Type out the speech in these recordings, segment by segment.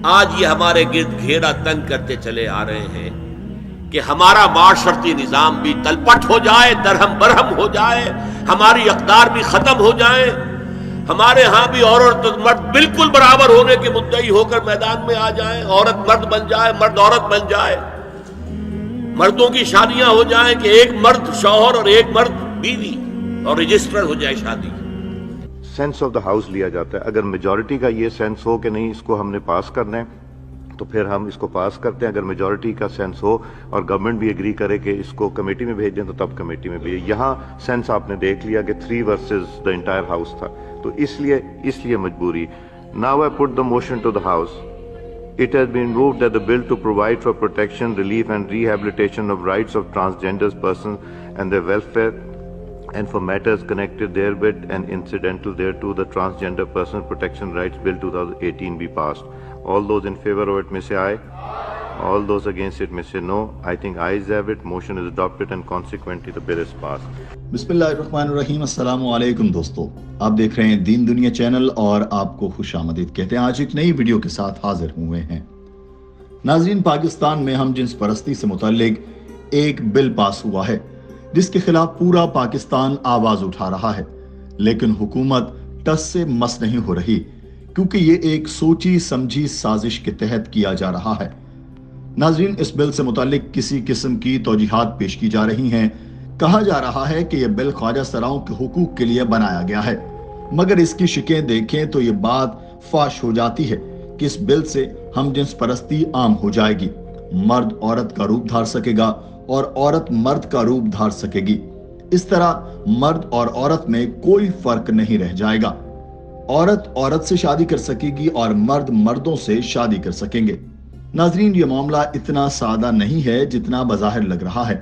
آج یہ ہمارے گرد گھیرا تنگ کرتے چلے آ رہے ہیں کہ ہمارا معاشرتی نظام بھی تلپٹ ہو جائے، درہم برہم ہو جائے، ہماری اقدار بھی ختم ہو جائیں، ہمارے ہاں بھی عورت اور مرد بالکل برابر ہونے کے مدعی ہو کر میدان میں آ جائیں، عورت مرد بن جائے، مرد عورت بن جائے، مردوں کی شادیاں ہو جائیں کہ ایک مرد شوہر اور ایک مرد بیوی، اور رجسٹر ہو جائے شادی۔ سینس آف دا ہاؤس لیا جاتا ہے۔ اگر میجورٹی کا یہ سینس ہو کہ نہیں اس کو ہم نے پاس کرنا ہے تو پھر ہم اس کو پاس کرتے ہیں۔ اگر میجورٹی کا سینس ہو اور گورنمنٹ بھی ایگری کرے کہ اس کو کمیٹی میں بھیج دیں تو تب کمیٹی میں بھیجیں۔ یہاں سینس آپ نے دیکھ لیا کہ 3 ورسز دا انٹائر ہاؤس تھا، تو اس لیے مجبوری۔ Now I put the motion to the House. It has been moved that the bill to provide for protection, relief and rehabilitation of rights of transgender persons and their welfare and for matters connected therewith and incidental thereto, the Transgender Person Protection Rights Bill 2018 be passed. All those in favor of it may say aye. All those against it may say no. I think ayes have it. Motion is adopted and consequently the bill is passed. بسم اللہ الرحمن الرحیم۔ السلام علیکم دوستو، آپ دیکھ رہے ہیں دین دنیا چینل اور آپ کو خوش آمدید کہتے ہیں۔ آج ایک نئی ویڈیو کے ساتھ حاضر ہوئے ہیں۔ ناظرین، پاکستان میں ہم جنس پرستی سے متعلق ایک بل پاس ہوا ہے جس کے خلاف پورا پاکستان آواز اٹھا رہا ہے، لیکن حکومت ٹس سے مس نہیں ہو رہی کیونکہ یہ ایک سوچی سمجھی سازش کے تحت کیا جا رہا ہے۔ ناظرین، اس بل سے متعلق کسی قسم کی توجیحات پیش کی جا رہی ہیں۔ کہا جا رہا ہے کہ یہ بل خواجہ سراؤں کے حقوق کے لیے بنایا گیا ہے، مگر اس کی شکیں دیکھیں تو یہ بات فاش ہو جاتی ہے کہ اس بل سے ہم جنس پرستی عام ہو جائے گی، مرد عورت کا روپ دھار سکے گا اور عورت مرد کا روپ دھار سکے گی۔ اس طرح مرد اور عورت میں کوئی فرق نہیں رہ جائے گا، عورت عورت سے شادی کر سکے گی اور مرد مردوں سے شادی کر سکیں گے۔ ناظرین، یہ معاملہ اتنا سادہ نہیں ہے جتنا بظاہر لگ رہا ہے۔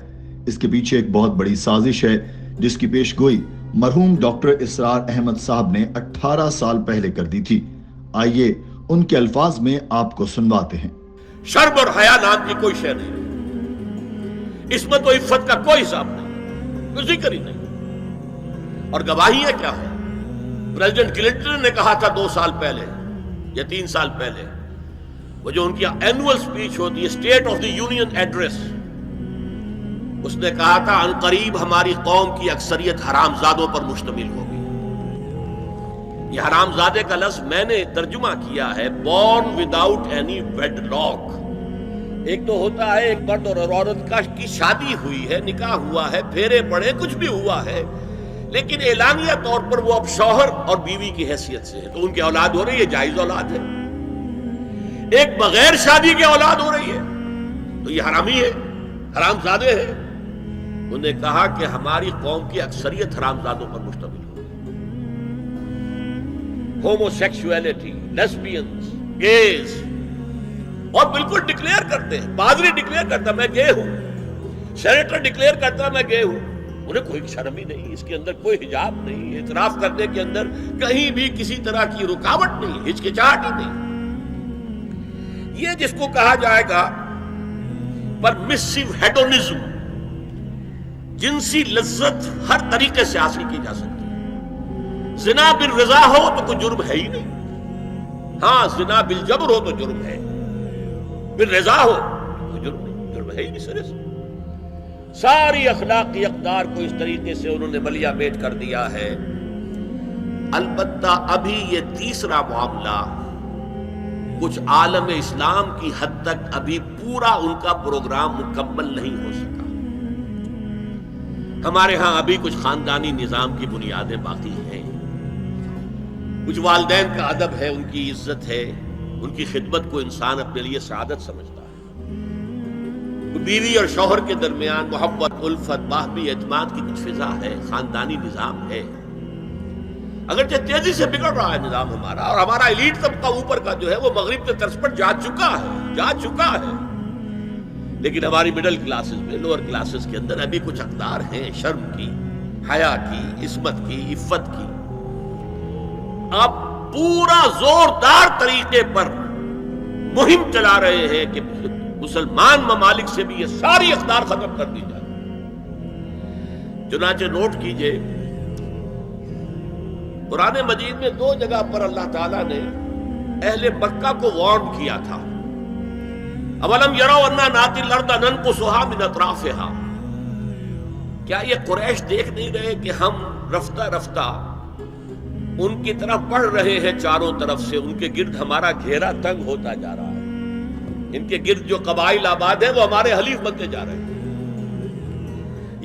اس کے پیچھے ایک بہت بڑی سازش ہے جس کی پیش گوئی مرحوم ڈاکٹر اسرار احمد صاحب نے 18 سال پہلے کر دی تھی۔ آئیے ان کے الفاظ میں آپ کو سنواتے ہیں۔ شرم اور حیا نام کی کوئی شے نہیں، عصمت و عفت کا کوئی حساب نہیں، کوئی ذکر ہی نہیں۔ اور گواہیاں کیا ہیں؟ پریزیڈنٹ کلنٹن نے کہا تھا 2 سال پہلے یا 3 سال پہلے، وہ جو ان کی اینوئل سپیچ ہوتی ہے، state of the union address, اس نے کہا تھا عنقریب ہماری قوم کی اکثریت حرام زادوں پر مشتمل ہوگی۔ یہ حرام زادے کا لفظ میں نے ترجمہ کیا ہے born without any wedlock۔ ایک تو ہوتا ہے ایک مرد اور عورت کی شادی ہوئی ہے، نکاح ہوا ہے، پھیرے پڑے، کچھ بھی ہوا ہے، لیکن اعلانیہ طور پر وہ اب شوہر اور بیوی کی حیثیت سے ہے، تو ان کی اولاد ہو رہی ہے، جائز اولاد ہے۔ ایک بغیر شادی کی اولاد ہو رہی ہے تو یہ حرامی ہے، حرام زادے ہے۔ انہوں نے کہا کہ ہماری قوم کی اکثریت حرام زادوں پر مشتمل ہو، ہومو سیکسولیٹی، لیسبینز، گیز، اور بالکل ڈکلیئر کرتے ہیں، پادری ڈکلیئر کرتا میں گے ہوں، سینیٹر ڈکلیئر کرتا میں گے ہوں، انہیں کوئی شرم ہی نہیں، اس کے اندر کوئی حجاب نہیں، اعتراف کرنے کے اندر کہیں بھی کسی طرح کی رکاوٹ نہیں، ہچکچاہٹ ہی نہیں۔ یہ جس کو کہا جائے گا پرمیسیو ہیڈونزم، جنسی لذت ہر طریقے سے حاصل کی جا سکتی ہے۔ زنا بالرضا ہو تو کوئی جرم ہے ہی نہیں، ہاں زنا بالجبر ہو تو جرم ہے، بالرضا ہو تو کوئی جرم نہیں، جرم ہے ہی نہیں سرے سے۔ ساری اخلاقی اقدار کو اس طریقے سے انہوں نے ملیا میٹ کر دیا ہے۔ البتہ ابھی یہ تیسرا معاملہ کچھ عالم اسلام کی حد تک ابھی پورا ان کا پروگرام مکمل نہیں ہو سکا۔ ہمارے ہاں ابھی کچھ خاندانی نظام کی بنیادیں باقی ہیں، کچھ والدین کا ادب ہے، ان کی عزت ہے، ان کی خدمت کو انسان اپنے لیے سعادت سمجھتا ہے، بیوی اور شوہر کے درمیان محبت، الفت، باہمی اعتماد کی کچھ فضا ہے، خاندانی نظام ہے۔ اگرچہ تیزی سے بگڑ رہا ہے نظام ہمارا، اور ہمارا ایلیٹ طبقہ اوپر کا جو ہے وہ مغرب کے طرز پر جا چکا ہے، لیکن ہماری مڈل کلاسز میں، لوور کلاسز کے اندر ابھی کچھ اقدار ہیں شرم کی، حیا کی، عصمت کی، عفت کی۔ آپ پورا زوردار طریقے پر مہم چلا رہے ہیں کہ مسلمان ممالک سے بھی یہ ساری اقدار ختم کر دی جائے۔ چنانچہ نوٹ کیجئے، قرآن مجید میں 2 جگہ پر اللہ تعالیٰ نے اہل مکہ کو وارن کیا تھا، اولم یروا انا ناتی الارض ننقصها من اطرافها، کیا یہ قریش دیکھ نہیں رہے کہ ہم رفتہ رفتہ ان کی طرف بڑھ رہے ہیں، چاروں طرف سے ان کے گرد ہمارا گھیرا تنگ ہوتا جا رہا ہے، ان کے گرد جو قبائل آباد ہیں وہ ہمارے حلیف بنتے جا رہے ہیں۔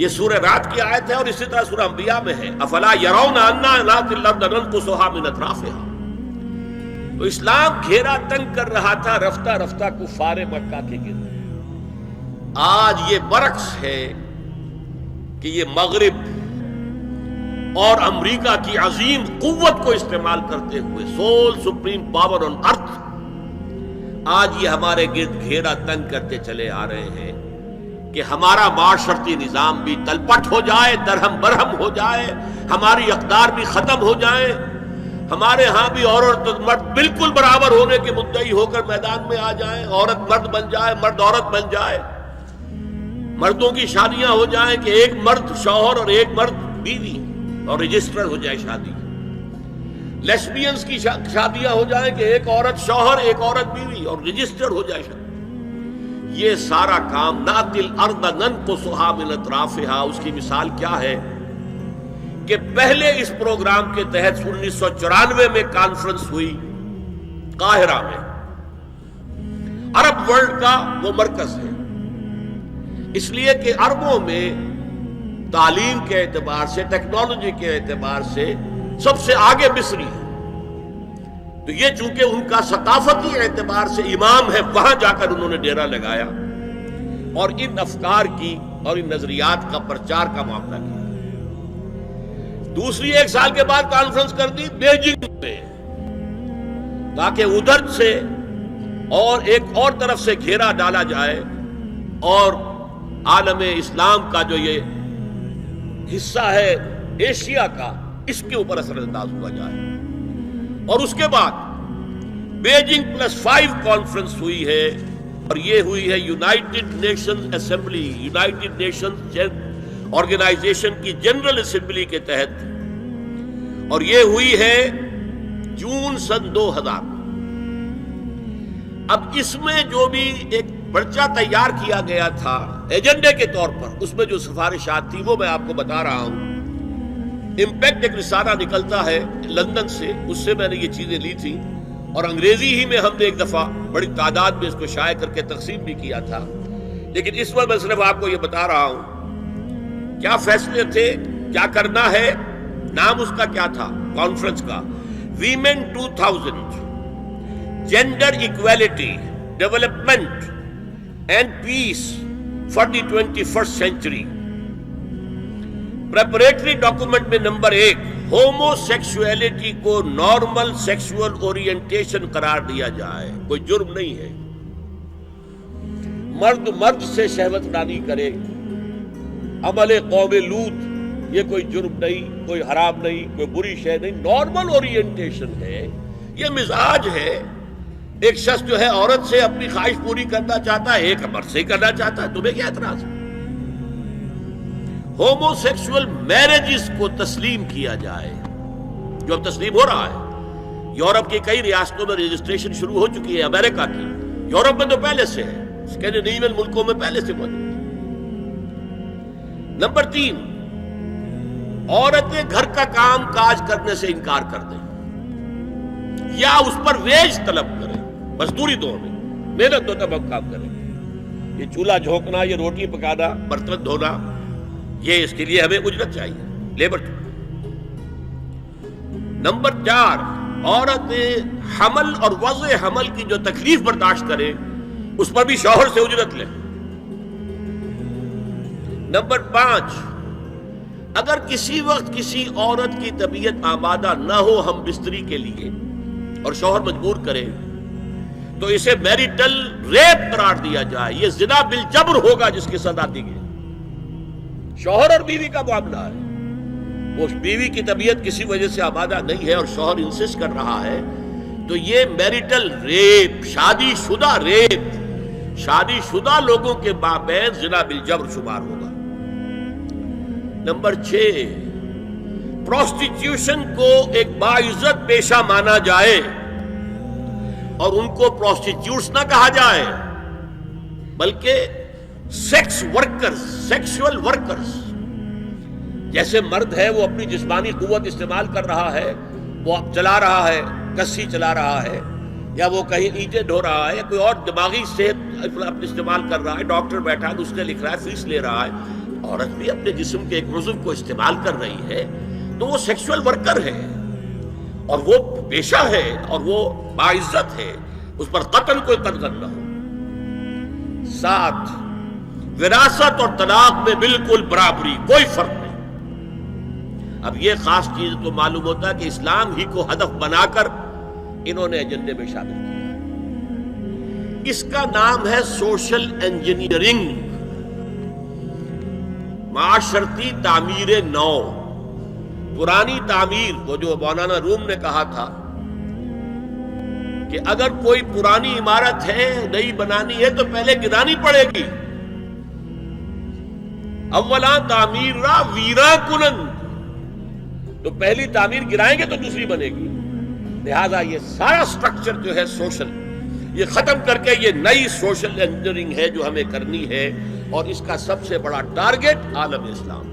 یہ سورہ رات کی آیت ہے، اور اسی طرح سورہ انبیاء میں ہے، افلا یرون انا ناتی الارض ننقصها من اطرافها۔ تو اسلام گھیرا تنگ کر رہا تھا رفتہ رفتہ کفار مکہ کے گرد۔ آج یہ برعکس ہے کہ یہ مغرب اور امریکہ کی عظیم قوت کو استعمال کرتے ہوئے، سول سپریم پاور آن ارتھ، آج یہ ہمارے گرد گھیرا تنگ کرتے چلے آ رہے ہیں کہ ہمارا معاشرتی نظام بھی تلپٹ ہو جائے، درہم برہم ہو جائے، ہماری اقدار بھی ختم ہو جائے، ہمارے ہاں بھی عورت اور مرد بالکل برابر ہونے کے مدعی ہو کر میدان میں آ جائیں، عورت مرد بن جائے، مرد عورت بن جائے، مردوں کی شادیاں ہو جائیں کہ ایک مرد شوہر اور ایک مرد بیوی، اور رجسٹر ہو جائے شادی، لیسبینز کی شادیاں ہو جائیں کہ ایک عورت شوہر ایک عورت بیوی اور رجسٹر ہو جائے شادی۔ یہ سارا کام ناتی الارض ننقصها من اطرافها، اس کی مثال کیا ہے کہ پہلے اس پروگرام کے تحت 1994 میں کانفرنس ہوئی قاہرہ میں، عرب ورلڈ کا وہ مرکز ہے، اس لیے کہ عربوں میں تعلیم کے اعتبار سے، ٹیکنالوجی کے اعتبار سے سب سے آگے مصری ہے، تو یہ چونکہ ان کا ثقافتی اعتبار سے امام ہے، وہاں جا کر انہوں نے ڈیرا لگایا اور ان افکار کی اور ان نظریات کا پرچار کا معاملہ کیا۔ دوسری 1 سال کے بعد کانفرنس کر دی بیجنگ میں، تاکہ ادھر سے اور ایک اور طرف سے گھیرا ڈالا جائے اور عالم اسلام کا جو یہ حصہ ہے ایشیا کا، اس کے اوپر اثر انداز ہوا جائے۔ اور اس کے بعد بیجنگ +5 کانفرنس ہوئی ہے، اور یہ ہوئی ہے United Nations assembly, United Nations organisation کی جنرل اسمبلی کے تحت، اور یہ ہوئی ہے جون سن 2000۔ اب اس میں جو بھی ایک پرچہ تیار کیا گیا تھا ایجنڈے کے طور پر، اس میں جو سفارشات تھی وہ میں آپ کو بتا رہا ہوں۔ امپیکٹ ایک رسالہ نکلتا ہے لندن سے، اس سے میں نے یہ چیزیں لی تھی، اور انگریزی ہی میں ہم نے ایک دفعہ بڑی تعداد میں اس کو شائع کر کے تقسیم بھی کیا تھا، لیکن اس وقت میں صرف آپ کو یہ بتا رہا ہوں کیا فیصلے تھے، کیا کرنا ہے۔ نام اس کا کیا تھا کانفرنس کا؟ Women 2000، gender equality, development and peace for the 21st century. Preparatory document میں نمبر 1، ہومو سیکسولیٹی کو نارمل سیکسول اورینٹیشن قرار دیا جائے، کوئی جرم نہیں ہے، مرد مرد سے شہوت رانی کرے، عمل قوم لوط، یہ کوئی جرم نہیں، کوئی حرام نہیں، کوئی بری شے نہیں، نارمل اورینٹیشن ہے، یہ مزاج ہے۔ ایک شخص جو ہے عورت سے اپنی خواہش پوری کرنا چاہتا ہے، ایک مرد سے کرنا چاہتا ہے، تمہیں کیا اعتراض ہے؟ ہومو سیکسول میرجز کو تسلیم کیا جائے، جو اب تسلیم ہو رہا ہے۔ یورپ کی کئی ریاستوں میں رجسٹریشن شروع ہو چکی ہے، امریکہ کی، یورپ میں تو پہلے سے ہے، اسکینڈینیوین ملکوں میں پہلے سے موجود ہے۔ نمبر 3، عورتیں گھر کا کام کاج کرنے سے انکار کر دیں یا اس پر ویج طلب کریں، مزدوری دو ہمیں، محنت دو تب ہم کام کریں۔ یہ چولہا جھونکنا، یہ روٹی پکانا، برتن دھونا، یہ اس کے لیے ہمیں اجرت چاہیے، لیبر۔ نمبر 4، عورتیں حمل اور وضع حمل کی جو تکلیف برداشت کریں اس پر بھی شوہر سے اجرت لیں۔ نمبر 5، اگر کسی وقت کسی عورت کی طبیعت آمادہ نہ ہو ہم بستری کے لیے اور شوہر مجبور کرے تو اسے میریٹل ریپ قرار دیا جائے، یہ زنا بالجبر ہوگا جس کی سزا دی گئی۔ شوہر اور بیوی کا معاملہ ہے، وہ بیوی کی طبیعت کسی وجہ سے آمادہ نہیں ہے اور شوہر انسسٹ کر رہا ہے تو یہ میریٹل ریپ، شادی شدہ ریپ، شادی شدہ لوگوں کے مابین زنا بالجبر شمار ہوگا۔ نمبر 6، پروسٹیٹیوشن کو ایک باعزت پیشہ مانا جائے، اور ان کو پروسٹیٹیوٹس نہ کہا جائے بلکہ سیکس ورکرز، سیکشول ورکرز. جیسے مرد ہے وہ اپنی جسمانی قوت استعمال کر رہا ہے، وہ اب چلا رہا ہے، کسی چلا رہا ہے، یا وہ کہیں اینٹیں ڈھو رہا ہے، یا کوئی اور دماغی صحت اپنے استعمال کر رہا ہے، ڈاکٹر بیٹھا ہے اس نے لکھ رہا ہے، فیس لے رہا ہے، عورت بھی اپنے جسم کے ایک عضو کو استعمال کر رہی ہے، تو وہ سیکشول ورکر ہے اور وہ پیشہ ہے اور وہ باعزت ہے، اس پر قتل کوئی قدغن نہ ہو. 7 وراثت اور طلاق میں بالکل برابری، کوئی فرق نہیں. اب یہ خاص چیز تو معلوم ہوتا ہے کہ اسلام ہی کو ہدف بنا کر انہوں نے ایجنڈے میں شامل کیا. اس کا نام ہے سوشل انجینئرنگ، معاشرتی تعمیر نو. پرانی تعمیر، وہ جو مولانا روم نے کہا تھا کہ اگر کوئی پرانی عمارت ہے نئی بنانی ہے تو پہلے گرانی پڑے گی. اولا تعمیر را ویرا کنند، تو پہلی تعمیر گرائیں گے تو دوسری بنے گی. لہذا یہ سارا سٹرکچر جو ہے سوشل، یہ ختم کر کے یہ نئی سوشل انجینئرنگ ہے جو ہمیں کرنی ہے، اور اس کا سب سے بڑا ٹارگٹ عالم اسلام.